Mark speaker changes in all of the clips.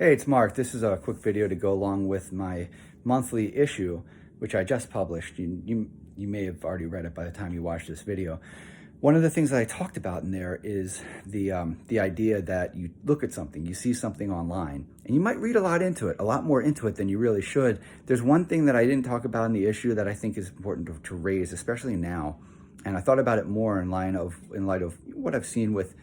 Speaker 1: Hey, it's Mark. This is a quick video to go along with my monthly issue, which I just published. You may have already read it by the time you watch this video. One of the things that I talked about in there is the idea that you look at something, you see something online, and you might read a lot more into it than you really should. There's one thing that I didn't talk about in the issue that I think is important to raise, especially now, and I thought about it more in light of what I've seen with,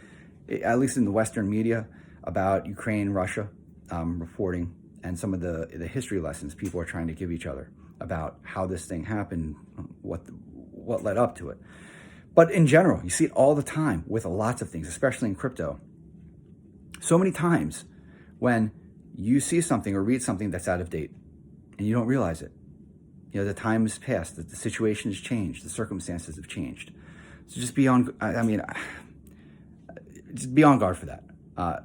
Speaker 1: at least in the Western media, about Ukraine, Russia. Reporting and some of the history lessons people are trying to give each other about how this thing happened, what led up to it. But in general, you see it all the time with lots of things, especially in crypto. So many times when you see something or read something that's out of date and you don't realize it, the time has passed, the situation has changed, the circumstances have changed. So just be on, just be on guard for that.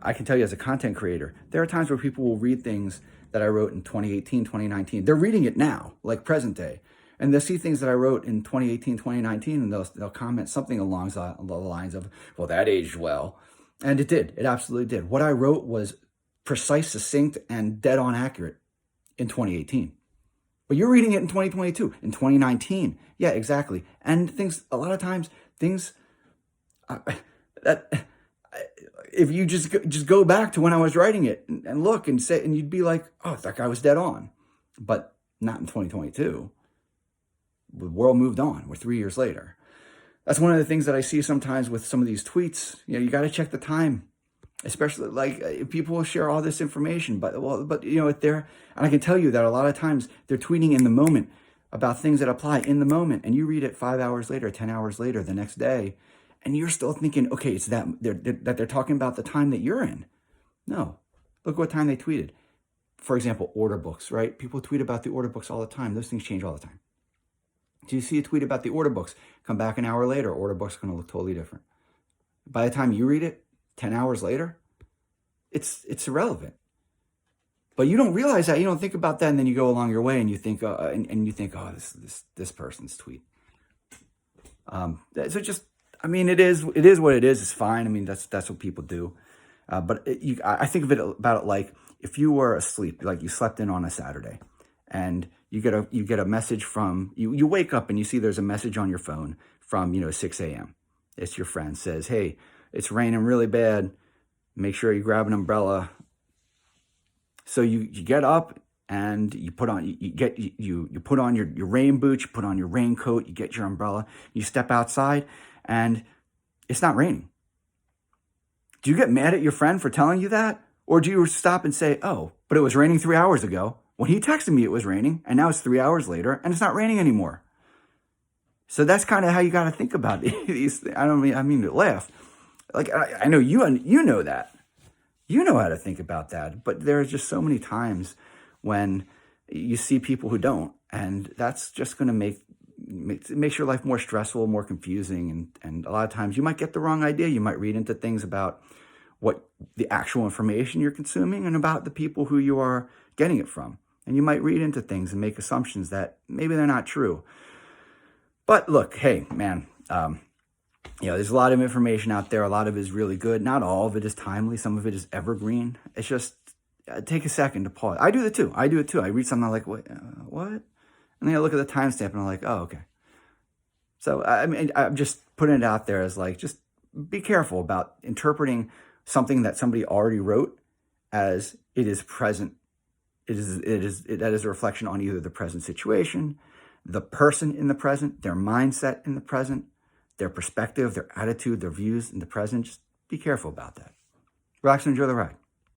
Speaker 1: I can tell you as a content creator, there are times where people will read things that I wrote in 2018, 2019. They're reading it now, like present day. And they'll see things that I wrote in 2018, 2019, and they'll comment something along the lines of, well, that aged well. And it did. It absolutely did. What I wrote was precise, succinct, and dead on accurate in 2018. But you're reading it in 2022, in 2019. Yeah, exactly. And a lot of times, if you just go back to when I was writing it and look and say, and you'd be like, oh, that guy was dead on. But not in 2022. The world moved on. We're 3 years later. That's one of the things that I see sometimes with some of these tweets. You got to check the time, especially like people will share all this information. But and I can tell you that a lot of times they're tweeting in the moment about things that apply in the moment, and you read it 5 hours later, 10 hours later, the next day. And you're still thinking, okay, it's that they're talking about the time that you're in. No, look what time they tweeted. For example, order books, right? People tweet about the order books all the time. Those things change all the time. Do you see a tweet about the order books? Come back an hour later, order book's going to look totally different. By the time you read it, 10 hours later, it's irrelevant. But you don't realize that. You don't think about that, and then you go along your way, and you think, oh, this person's tweet. So just. It is what it is. It's fine. That's what people do. But I think about it like if you were asleep, like you slept in on a Saturday, and you get a message from you wake up and you see there's a message on your phone from 6 a.m. It's your friend says, hey, it's raining really bad. Make sure you grab an umbrella. So you get up and you put on you put on your rain boots, you put on your raincoat, you get your umbrella, you step outside. And it's not raining. Do you get mad at your friend for telling you that? Or do you stop and say, oh, but it was raining 3 hours ago. When he texted me, it was raining. And now it's 3 hours later and it's not raining anymore. So that's kind of how you got to think about these things. I mean to laugh. Like, I know you know that. You know how to think about that. But there are just so many times when you see people who don't. And that's just going to makes your life more stressful, more confusing, and a lot of times you might get the wrong idea. You might read into things about what the actual information you're consuming and about the people who you are getting it from. And you might read into things and make assumptions that maybe they're not true. But look, hey, man, there's a lot of information out there. A lot of it is really good. Not all of it is timely. Some of it is evergreen. It's just take a second to pause. I do it too. I read something, I'm like, what? And then I look at the timestamp and I'm like, oh, okay. So, I'm just putting it out there as like, just be careful about interpreting something that somebody already wrote as it is present. That is a reflection on either the present situation, the person in the present, their mindset in the present, their perspective, their attitude, their views in the present. Just be careful about that. Relax and enjoy the ride.